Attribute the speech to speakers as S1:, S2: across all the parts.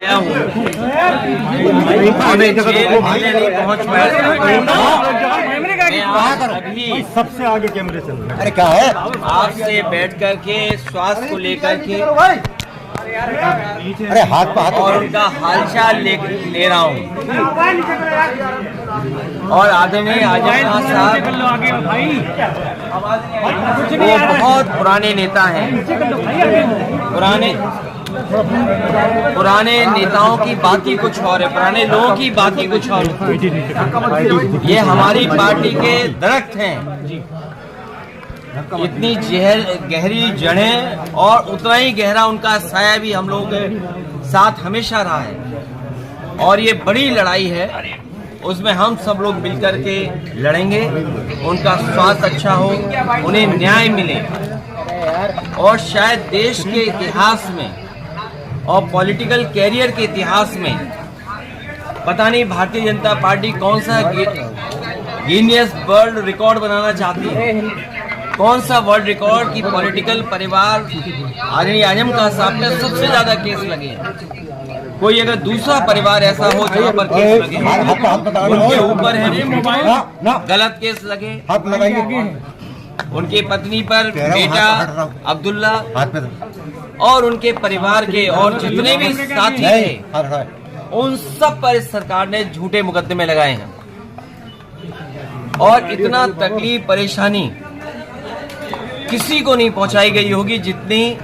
S1: पहुंच अभी
S2: सबसे आगे कैमरे चल रहे हैं।
S3: अरे क्या है?
S1: आपसे बैठ कर के स्वास्थ्य को लेकर के
S3: अरे हाथ पे हाथ
S1: और उनका हालचाल ले रहा हूँ। और आदरणीय आजम खान साहब वो बहुत पुराने नेता हैं। पुराने नेताओं की बात ही कुछ और है, पुराने लोगों की बात ही कुछ और है। ये हमारी पार्टी के दरख्त हैं, इतनी गहरी जड़ें और उतना ही गहरा उनका साया भी हम लोगों के साथ हमेशा रहा है। और ये बड़ी लड़ाई है, उसमें हम सब लोग मिलकर के लड़ेंगे। उनका स्वास्थ्य अच्छा हो, उन्हें न्याय मिले और शायद देश के इतिहास में और पॉलिटिकल कैरियर के इतिहास में पता नहीं भारतीय जनता पार्टी कौन सा गिनीज वर्ल्ड रिकॉर्ड बनाना चाहती है, कौन सा वर्ल्ड रिकॉर्ड की पॉलिटिकल परिवार आदरणीय आजम खान साहब पे सबसे ज्यादा केस लगे। कोई अगर दूसरा परिवार ऐसा हो जहाँ पर केस लगे, उनके ऊपर है गलत केस लगे, उनकी पत्नी पर बेटा अब्दुल्ला और उनके परिवार के और जितने भी साथी थे, उन सब पर इस सरकार ने झूठे मुकदमे लगाए हैं। और इतना तकलीफ परेशानी किसी को नहीं पहुंचाई गई होगी जितनी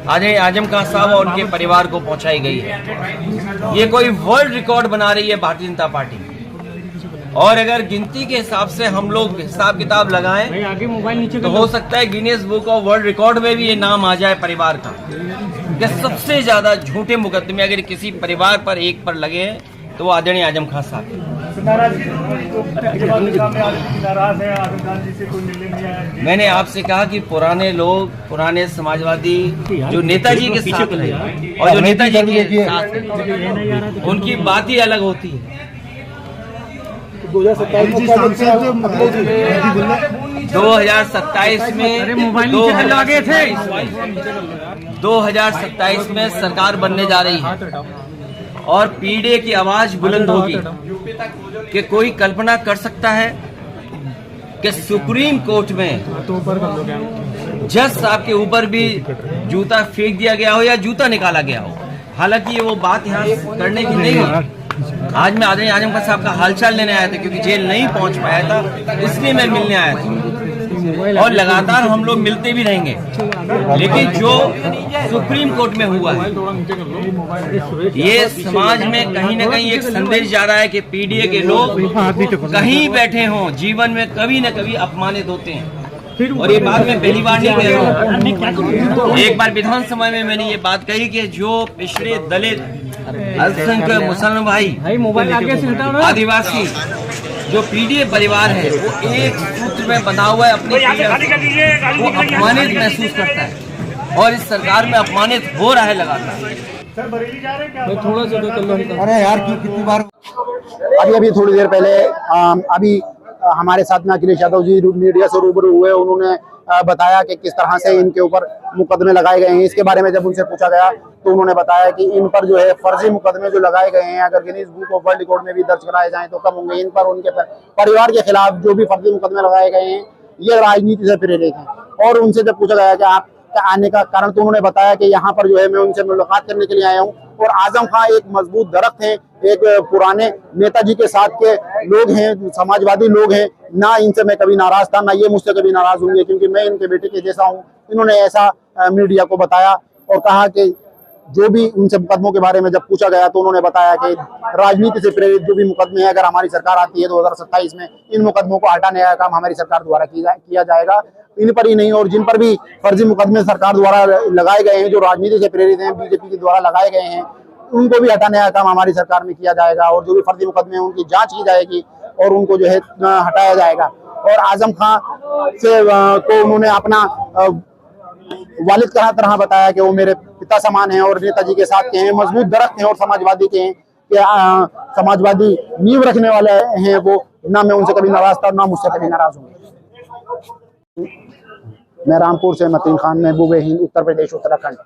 S1: आजम खान साहब और उनके परिवार को पहुंचाई गई है। ये कोई वर्ल्ड रिकॉर्ड बना रही है भारतीय जनता पार्टी। और अगर गिनती के हिसाब से हम लोग हिसाब किताब लगाएं तो हो सकता है Guinness book of world record में भी ये नाम आ जाए परिवार का कि सबसे ज्यादा झूठे मुकदमे अगर किसी परिवार पर एक पर लगे हैं तो वो आदरणीय आजम खान साहब। मैंने आपसे कहा कि पुराने लोग, पुराने समाजवादी जो नेताजी के साथ रहे और जो नेताजी के साथ उनकी बात ही अलग होती है। 2027 में 2027 में सरकार बनने जा रही है और पीडीए की आवाज बुलंद होगी कि कोई कल्पना कर सकता है कि सुप्रीम कोर्ट में जज साहब के ऊपर भी जूता फेंक दिया गया हो या जूता निकाला गया हो। हालांकि ये वो बात यहाँ करने की नहीं है। आज मैं आदरणीय आजम खान साहब का हालचाल लेने आया था क्योंकि जेल नहीं पहुंच पाया था, इसलिए मैं मिलने आया था और लगातार हम लोग मिलते भी रहेंगे। लेकिन जो सुप्रीम कोर्ट में हुआ है, ये समाज में कहीं न कहीं एक संदेश जा रहा है कि पीडीए के लोग कहीं बैठे हों जीवन में कभी न कभी अपमानित होते हैं। और ये बात मैं पहली बार नहीं कह रहा हूँ, एक बार विधानसभा में मैंने ये बात कही कि जो पिछड़े दलित अल्पसंख्यक मुसलमान भाई आदिवासी जो पीडीए परिवार है वो एक सूत्र में बना हुआ है, अपने वो अपमानित महसूस करता है और इस सरकार में अपमानित हो रहा है लगातार।
S2: थोड़ा सा
S3: अरे यार कितनी बार अभी थोड़ी देर पहले अभी हमारे साथ में अखिलेश यादव जी मीडिया से रूबरू हुए। उन्होंने बताया कि किस तरह से इनके ऊपर मुकदमे लगाए गए हैं। इसके बारे में जब उनसे पूछा गया तो उन्होंने बताया कि इन पर जो है फर्जी मुकदमे जो लगाए गए हैं, अगर Guinness book of world record में भी दर्ज कराए जाएं तो कम होंगे। इन पर उनके परिवार के खिलाफ जो भी फर्जी मुकदमे लगाए गए हैं ये राजनीति से प्रेरित हैं। और उनसे जब पूछा गया कि आप आने का कारण, तो उन्होंने बताया कि यहाँ पर जो है मैं उनसे मुलाकात करने के लिए आया हूँ। और आजम खान एक मजबूत दरख्त है, एक पुराने नेताजी के साथ के लोग हैं, समाजवादी लोग हैं। ना इनसे मैं कभी नाराज था, ना ये मुझसे कभी नाराज होंगे, क्योंकि मैं इनके बेटे के जैसा हूँ। इन्होंने ऐसा मीडिया को बताया और कहा कि जो भी उनसे मुकदमों के बारे में जब पूछा गया तो उन्होंने बताया कि राजनीति से प्रेरित जो भी मुकदमे हैं, अगर हमारी सरकार आती है 2027 में, इन मुकदमों को हटाने का काम हमारी सरकार द्वारा किया जाएगा। इन पर ही नहीं और जिन पर भी फर्जी मुकदमे सरकार द्वारा लगाए गए हैं, जो राजनीति से प्रेरित हैं, बीजेपी के द्वारा लगाए गए हैं, उनको भी हटाने का काम हमारी सरकार में किया जाएगा। और जो भी फर्जी मुकदमे हैं उनकी जांच की जाएगी और उनको जो है हटाया जाएगा। और आजम खान से को उन्होंने अपना वालिद का तरह बताया कि वो मेरे पिता समान हैं और नेताजी के साथ के हैं, मजबूत दरख्त हैं और समाजवादी के हैं, कि समाजवादी नींव रखने वाले हैं वो। ना मैं उनसे कभी नाराज था, ना मुझसे कभी नाराज होंगे। मैं रामपुर से मतीन खान, महबूब हिंद, उत्तर प्रदेश, उत्तराखंड।